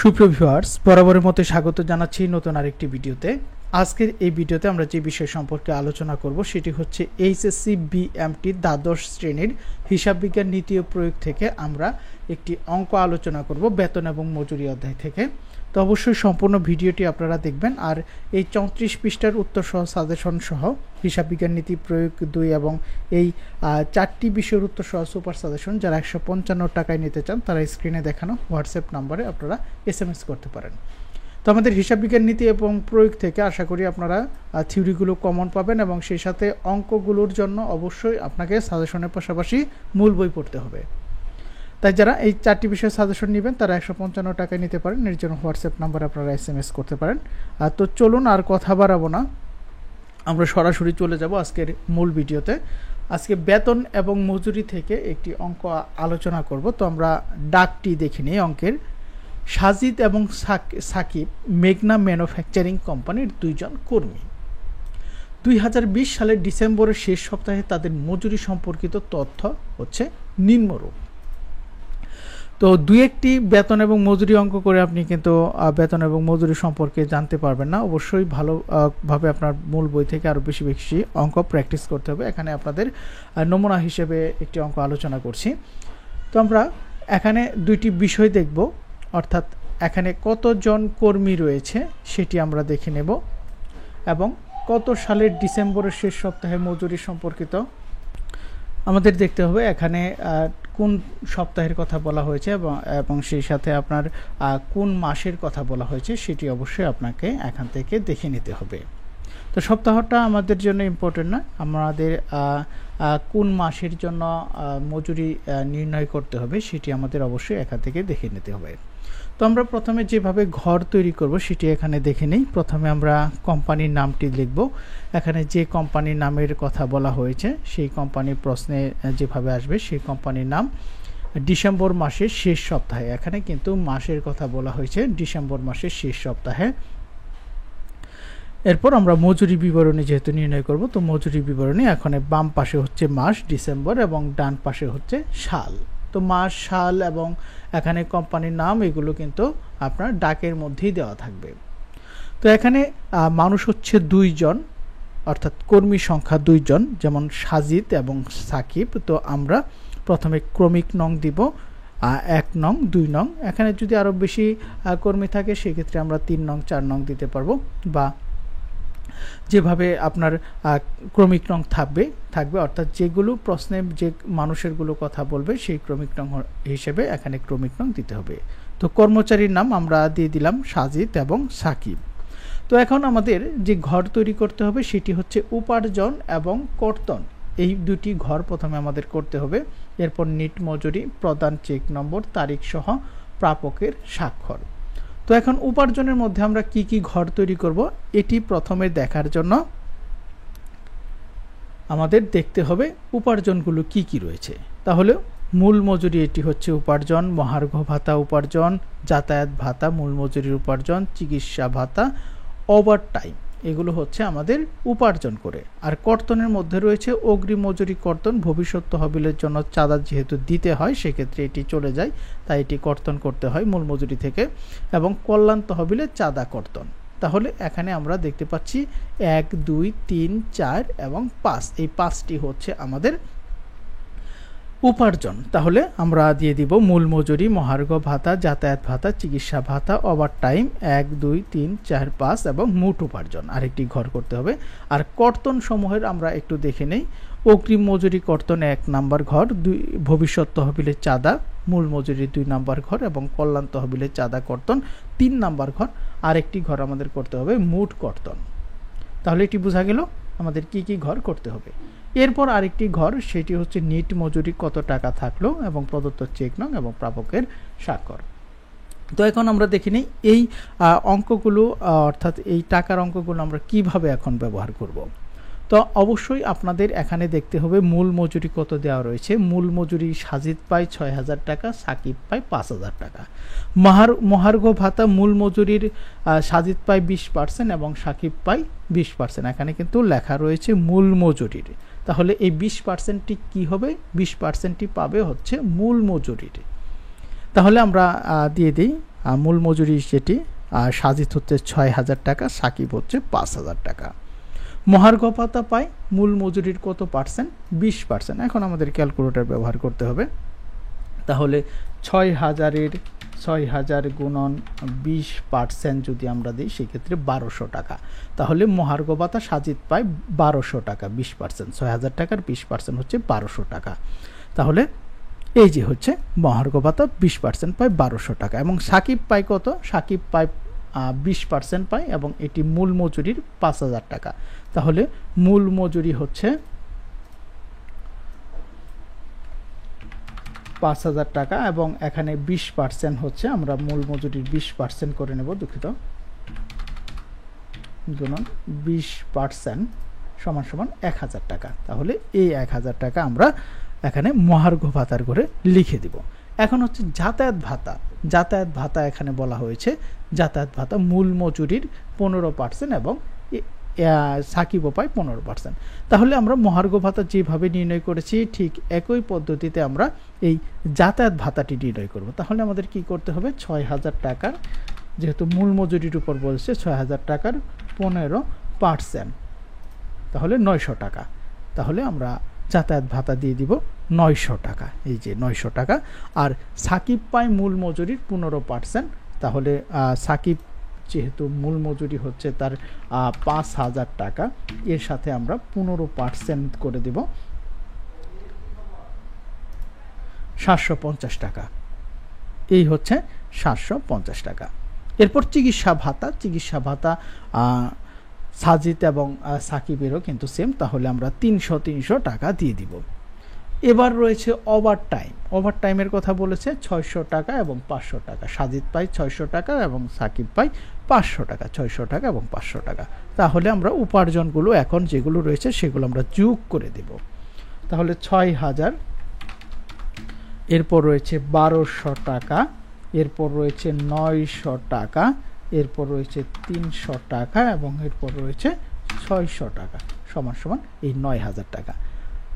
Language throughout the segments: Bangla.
সুপ্রিয় ভিউয়ার্স, বরাবরের মতো স্বাগত জানাচ্ছি নতুন আরেকটি ভিডিওতে। আজকের এই ভিডিওতে আমরা যে বিষয় সম্পর্কে আলোচনা করব সেটি হচ্ছে এইচএসসি বিএমটি দ্বাদশ শ্রেণীর হিসাব বিজ্ঞান নীতি ও প্রয়োগ থেকে আমরা একটি অঙ্ক আলোচনা করব বেতন এবং মজুরি অধ্যায় থেকে। তো অবশ্যই সম্পূর্ণ ভিডিওটি আপনারা দেখবেন। আর এই 34 পৃষ্ঠার উত্তর সহ সাজেশন সহ হিসাব বিজ্ঞান নীতি প্রয়োগ 2 এবং এই 4টি বিষয়ের উত্তর সহ সুপার সাজেশন যারা 155 টাকায় নিতে চান তারা স্ক্রিনে দেখানো হোয়াটসঅ্যাপ নাম্বারে আপনারা SMS করতে পারেন। তো আমাদের হিসাব বিজ্ঞান নীতি এবং প্রয়োগ থেকে আশা করি আপনারা থিওরিগুলো কমন পাবেন এবং সেই সাথে অঙ্কগুলোর জন্য অবশ্যই আপনাকে সাজেশনের পাশাপাশি মূল বই পড়তে হবে। তাই যারা এই 4টি বিষয়ে সাজেশন নেবেন তারা 155 টাকায় নিতে পারেন। এর জন্য হোয়াটসঅ্যাপ নাম্বারে আপনারা SMS করতে পারেন। তো চলুন আর কথা বাড়াবো না, আমরা সরাসরি চলে যাব আজকের মূল ভিডিওতে। আজকে বেতন এবং মজুরি থেকে একটি অঙ্ক আলোচনা করব। তো আমরা ডাকটি দেখে নিই অঙ্কের। সাজিদ এবং সাকিব মেঘনা ম্যানুফ্যাকচারিং কোম্পানির 2 জন কর্মী 2020 সালের ডিসেম্বরের শেষ সপ্তাহে তাদের মজুরি সম্পর্কিত তথ্য হচ্ছে নিম্নরূপ। তো দুই একটি বেতন এবং মজুরি অঙ্ক করে আপনি কিন্তু বেতন এবং মজুরি সম্পর্কে জানতে পারবেন না। অবশ্যই ভালোভাবে আপনার মূল বই থেকে আরও বেশি বেশি অঙ্ক প্র্যাকটিস করতে হবে। এখানে আপনাদের নমুনা হিসেবে একটি অঙ্ক আলোচনা করছি। তো আমরা এখানে 2টি বিষয় দেখব, অর্থাৎ এখানে কতজন কর্মী রয়েছে সেটি আমরা দেখে নেব এবং কত সালের ডিসেম্বরের শেষ সপ্তাহে মজুরি সম্পর্কিত আমাদের দেখতে হবে। এখানে কোন সপ্তাহের কথা বলা হয়েছে এবং সেই সাথে আপনার কোন মাসের কথা বলা হয়েছে সেটি অবশ্যই আপনাকে এখান থেকে দেখে নিতে হবে। তো সপ্তাহটা আমাদের জন্য ইম্পর্টেন্ট না, আমাদের কোন মাসের জন্য মজুরি নির্ণয় করতে হবে সেটি আমাদের অবশ্যই এখান থেকে দেখে নিতে হবে। তো আমরা প্রথমে যেভাবে ঘর তৈরি করব সেটি এখানে দেখে নিই। প্রথমে আমরা কোম্পানির নামটি লিখব। এখানে যে কোম্পানির নামের কথা বলা হয়েছে সেই কোম্পানির প্রশ্নে যেভাবে আসবে সেই কোম্পানির নাম। ডিসেম্বর মাসের শেষ সপ্তাহে, এখানে কিন্তু মাসের কথা বলা হয়েছে, ডিসেম্বর মাসের শেষ সপ্তাহে। এরপর আমরা মজুরি বিবরণী যেহেতু নির্ণয় করব, তো মজুরি বিবরণী এখানে বাম পাশে হচ্ছে মাস ডিসেম্বর এবং ডান পাশে হচ্ছে সাল। তো মাস, সাল এবং এখানে কোম্পানির নাম এগুলো কিন্তু আপনার ডাকের মধ্যেই দেওয়া থাকবে। তো এখানে মানুষ হচ্ছে 2 জন, অর্থাৎ কর্মী সংখ্যা 2 জন, যেমন সাজিদ এবং সাকিব। তো আমরা প্রথমে ক্রমিক নং দিব 1 নং 2 নং। এখানে যদি আরও বেশি কর্মী থাকে সেক্ষেত্রে আমরা 3 নং 4 নং দিতে পারবো, বা যেভাবে আপনার ক্রমিক নং থাকবে অর্থাৎ যেগুলো প্রশ্নে যে মানুষেরগুলো কথা বলবে সেই ক্রমিক নং হিসেবে এখানে ক্রমিক নং দিতে হবে। তো কর্মচারীর নাম আমরা দিয়ে দিলাম সাজিদ এবং সাকিব। তো এখন আমাদের যে ঘর তৈরি করতে হবে সেটি হচ্ছে উপার্জন এবং কর্তন, এই 2টি ঘর প্রথমে আমাদের করতে হবে। এরপর নিট মজুরি, প্রদান চেক নম্বর, তারিখ সহ প্রাপকের স্বাক্ষর। তো এখন উপার্জনের মধ্যে আমরা কি কি ঘর তৈরি করব এটি প্রথমে দেখার জন্য আমাদের দেখতে হবে উপার্জনগুলো কি কি রয়েছে। তাহলে মূল মজুরি এটি হচ্ছে উপার্জন, মহার্ঘ ভাতা উপার্জন, যাতায়াত ভাতা মূল মজুরির উপার্জন, চিকিৎসা ভাতা, ওভারটাইম এগুলো হচ্ছে আমাদের উপার্জন করে। আর কর্তনের মধ্যে রয়েছে অগ্রিম মজুরি কর্তন, ভবিষ্যৎ তহবিলের জন্য চাঁদা যেহেতু দিতে হয় সেক্ষেত্রে এটি চলে যায়, তাই এটি কর্তন করতে হয় মূল মজুরি থেকে, এবং কল্যাণ তহবিলের চাঁদা কর্তন। তাহলে এখানে আমরা দেখতে পাচ্ছি 1, 2, 3, 4 এবং 5, এই 5টি হচ্ছে আমাদের উপার্জন। তাহলে আমরা দিয়ে দিব মূল মজুরি, মহার্ঘ ভাতা, যাতায়াত ভাতা, চিকিৎসা ভাতা, ওভারটাইম 1, 2, 3, 4, 5 এবং মোট উপার্জন আরেকটি ঘর করতে হবে। আর কর্তন সমূহের আমরা একটু দেখে নেই। অগ্রিম মজুরি কর্তন 1 নাম্বার ঘর, ভবিষ্যৎ তহবিলের চাঁদা মূল মজুরি 2 নাম্বার ঘর এবং কল্যাণ তহবিলের চাঁদা কর্তন 3 নাম্বার ঘর। আরেকটি ঘর আমাদের করতে হবে মোট কর্তন। তাহলে এটি বোঝা গেল আমাদের কি কি ঘর করতে হবে। এরপর আরেকটি ঘর, সেটি হচ্ছে নিট মজুরি কত টাকা থাকলো এবং প্রদত্ত চেক নং এবং প্রাপকের স্বাক্ষর। তো এখন আমরা দেখে নিই এই অঙ্কগুলো, অর্থাৎ এই টাকার অঙ্কগুলো আমরা কিভাবে এখন ব্যবহার করব। তো অবশ্যই আপনাদের এখানে দেখতে হবে মূল মজুরি কত দেওয়া রয়েছে। মূল মজুরি সাজিদ পায় 6,000 টাকা, সাকিব পায় 5,000 টাকা। মহার্ঘ ভাতা মূল মজুরির সাজিদ পায় 20% এবং সাকিব পায় 20%। এখানে কিন্তু লেখা রয়েছে মূল মজুরির, তাহলে এই 20%টি কি হবে? 20%টি পাবে হচ্ছে মূল মজুরির। তাহলে আমরা দিয়ে দিই মূল মজুরি যেটি সাজিদ হচ্ছে ৬,০০০ টাকা, সাকিব হচ্ছে ৫,০০০ টাকা। মহার্ঘ ভাতা পায় মূল মজুরির কত পার্সেন্ট? 20%। এখন আমাদের ক্যালকুলেটর ব্যবহার করতে হবে। তাহলে ৬,০০০ গুণন 20% যদি আমরা দিই সেক্ষেত্রে ১২০০ টাকা। তাহলে মহার্ঘ ভাতা সাজিদ পায় ১২০০ টাকা, 20%। ৬,০০০ টাকার 20% হচ্ছে ১২০০ টাকা। তাহলে এই যে হচ্ছে মহার্ঘ ভাতা 20% পায় ১২০০ টাকা। এবং সাকিব পায় কত? সাকিব পায় 20% পায় এবং এটি মূল মজুরির ৫,০০০ টাকা। তাহলে মূল মজুরি হচ্ছে ৫,০০০ টাকা এবং এখানে 20% হচ্ছে, আমরা মূল মজুরির 20% করে নেব, দুঃখিত, গুণন 20% সমান সমান ১,০০০ টাকা। তাহলে এই ১,০০০ টাকা আমরা এখানে মহার্ঘ ভাতার ঘরে লিখে দিব। এখন হচ্ছে যাতায়াত ভাতা। যাতায়াত ভাতা এখানে বলা হয়েছে যাতায়াত ভাতা মূল মজুরির 15% এবং সাকিবও পায় 15%। তাহলে আমরা মহার্ঘ ভাতা যেভাবে নির্ণয় করেছি ঠিক একই পদ্ধতিতে আমরা এই যাতায়াত ভাতাটি নির্ণয় করব। তাহলে আমাদের কি করতে হবে? ৬,০০০ টাকার, যেহেতু মূল মজুরির উপর বলছে, ৬,০০০ টাকার 15%, তাহলে ৯০০ টাকা। তাহলে আমরা যাতায়াত ভাতা দিয়ে দিব ৯০০ টাকা, এই যে ৯০০ টাকা। আর সাকিব পায় মূল মজুরির 15%, তাহলে সাকিব যেহেতু মূল মজুরি হচ্ছে তার ৫,০০০ টাকা, এর সাথে আমরা 15% করে দেব ৭৫০ টাকা। এই হচ্ছে ৭৫০ টাকা। এরপর চিকিৎসা ভাতা। চিকিৎসা ভাতা সাজিদ এবং সাকিবেরও কিন্তু সেম, তাহলে আমরা ৩০০ টাকা দিয়ে দিব। এবার রয়েছে ওভার টাইম। ওভার টাইমের কথা বলেছে ৬০০ টাকা এবং ৫০০ টাকা। সাজিদ পায় ৬০০ টাকা এবং সাকিব পায় ৫০০ টাকা, ৬০০ টাকা এবং ৫০০ টাকা। তাহলে আমরা উপার্জনগুলো এখন যেগুলো রয়েছে সেগুলো আমরা যোগ করে দেব। তাহলে ৬,০০০, এরপর রয়েছে ১২০০ টাকা, এরপর রয়েছে ৯০০ টাকা, এরপর রয়েছে ৩০০ টাকা এবং এরপর রয়েছে ৬০০ টাকা সমান সমান এই ৯,০০০ টাকা।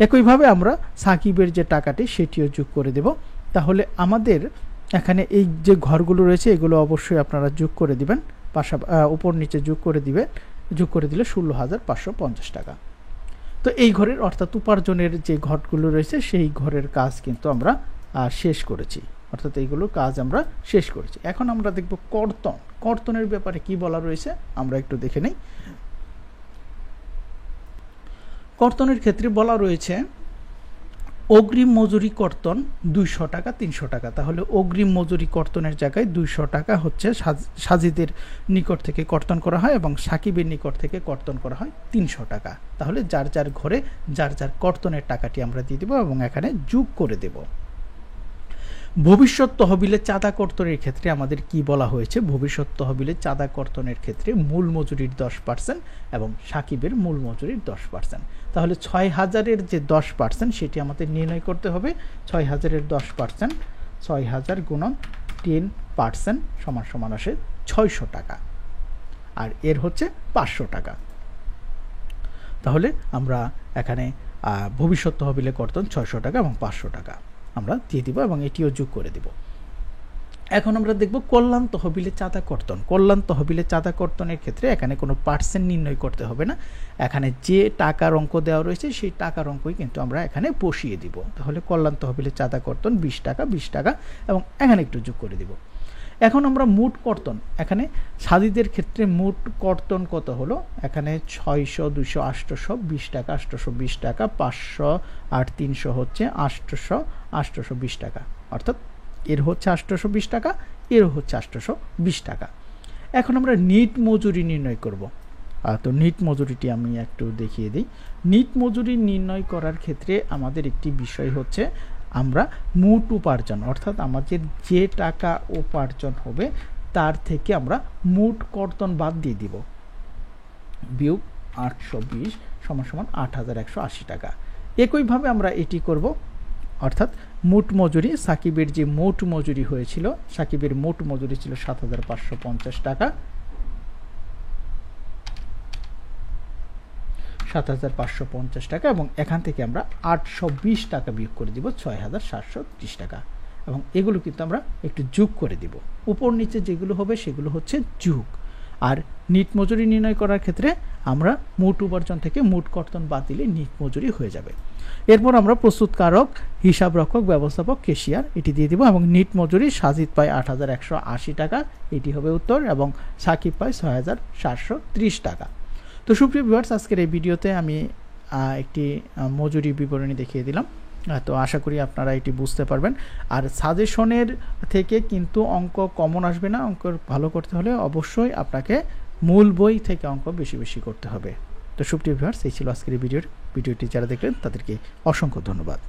একইভাবে আমরা সাকিবের যে টাকাটি সেটিও যোগ করে দেব। তাহলে আমাদের এখানে এই যে ঘরগুলো রয়েছে এগুলো অবশ্যই আপনারা যোগ করে দিবেন, উপর নিচে যোগ করে দিলে ১৬,৫৫০ টাকা। তো এই ঘরের অর্থাৎ উপার্জনের যে ঘরগুলো রয়েছে সেই ঘরের কাজ কিন্তু আমরা শেষ করেছি, অর্থাৎ এইগুলোর কাজ আমরা শেষ করেছি। এখন আমরা দেখব কর্তন। কর্তনের ব্যাপারে কি বলা রয়েছে আমরা একটু দেখে নেই। কর্তনের ক্ষেত্রে বলা রয়েছে অগ্রিম মজুরি কর্তন ২০০ টাকা, ৩০০ টাকা। তাহলে অগ্রিম মজুরি কর্তনের জায়গায় ২০০ টাকা হচ্ছে সাজিদের নিকট থেকে কর্তন করা হয় এবং সাকিবের নিকট থেকে কর্তন করা হয় ৩০০ টাকা। তাহলে যার যার ঘরে যার যার কর্তনের টাকাটি আমরা দিয়ে দেব এবং এখানে যোগ করে দেব। ভবিষ্যৎ তহবিলে চাঁদা কর্তনের ক্ষেত্রে আমাদের কি বলা হয়েছে? ভবিষ্যৎ তহবিলে চাঁদা কর্তনের ক্ষেত্রে মূল মজুরির 10% এবং সাকিবের মূল মজুরির 10%। তাহলে ৬,০০০-এর যে 10% সেটি আমাদের নির্ণয় করতে হবে। ৬,০০০-এর 10%, ৬,০০০ গুণন 10% সমান সমান আসে ৬০০ টাকা, আর এর হচ্ছে ৫০০ টাকা। তাহলে আমরা এখানে ভবিষ্যৎ তহবিলে কর্তন ৬০০ টাকা এবং ৫০০ টাকা আমরা দিয়ে দিব এবং এটিও যোগ করে দিব। এখন আমরা দেখব কল্যাণ তহবিলে চাঁদা কর্তন। কল্যাণ তহবিলে চাঁদা কর্তনের ক্ষেত্রে এখানে কোনো পার্সেন্ট নির্ণয় করতে হবে না, এখানে যে টাকার অঙ্ক দেওয়া রয়েছে সেই টাকার অঙ্কই কিন্তু আমরা এখানে বসিয়ে দিব। তাহলে কল্যাণ তহবিলে চাঁদা কর্তন ২০ টাকা, ২০ টাকা এবং এখানে একটু যোগ করে দিব। এখন আমরা মোট কর্তন, এখানে সাজিদের ক্ষেত্রে মোট কর্তন কত হলো? এখানে ৬০০, ২০০, ৮০০, ২০ টাকা, ৮২০ টাকা, ৫০০ আর ৩০০ হচ্ছে ৮০০ টাকা, অর্থাৎ এর হচ্ছে ৮২০ টাকা, এরও হচ্ছে ৮২০ টাকা। এখন আমরা নিট মজুরি নির্ণয় করব। তো নিট মজুরিটি আমি একটু দেখিয়ে দিই। নিট মজুরি নির্ণয় করার ক্ষেত্রে আমাদের একটি বিষয় হচ্ছে আমরা মোট উপার্জন, অর্থাৎ আমাদের যে টাকা উপার্জন হবে তার থেকে আমরা মোট কর্তন বাদ দিয়ে দিব, বিয়োগ ৮২০ সমান সমান ৮,১৮০ টাকা। একইভাবে আমরা এটি করব, অর্থাৎ মোট মজুরি, সাকিবের যে মোট মজুরি হয়েছিল, সাকিবের মোট মজুরি ছিল ৭,৫৫০ টাকা, ৭,৫৫০ টাকা এবং এখান থেকে আমরা ৮২০ টাকা বিয়োগ করে দিব ৬,৭৩০ টাকা। এবং এগুলো কিন্তু আমরা একটু যোগ করে দিব। উপর নিচে যেগুলো হবে সেগুলো হচ্ছে যোগ। আর নিট মজুরি নির্ণয় করার ক্ষেত্রে আমরা মোট উপার্জন থেকে মোট কর্তন বাদ দিলে নিট মজুরি হয়ে যাবে। এরপর আমরা প্রস্তুতকারক, হিসাবরক্ষক, ব্যবস্থাপক, কেশিয়ার এটি দিয়ে দিব এবং নিট মজুরি সাজিদ পায় ৮,১৮০ টাকা, এটি হবে উত্তর, এবং সাকিব পায় ৬,৭৩০ টাকা। তো সুপ্রিয় ভিউয়ার্স, আজকের এই ভিডিওতে আমি একটি মজুরি বিবরণী দেখিয়ে দিলাম। তো আশা করি আপনারা এটি বুঝতে পারবেন। আর সাজেশনের থেকে কিন্তু অঙ্ক কমন আসবে না। অঙ্ক ভালো করতে হলে অবশ্যই আপনাকে মূল বই থেকে অঙ্ক বেশি বেশি করতে হবে। তো সুপ্রিয় ভিউয়ার্স, এই ছিল আজকের এই ভিডিওটি যারা দেখলেন তাদেরকে অসংখ্য ধন্যবাদ।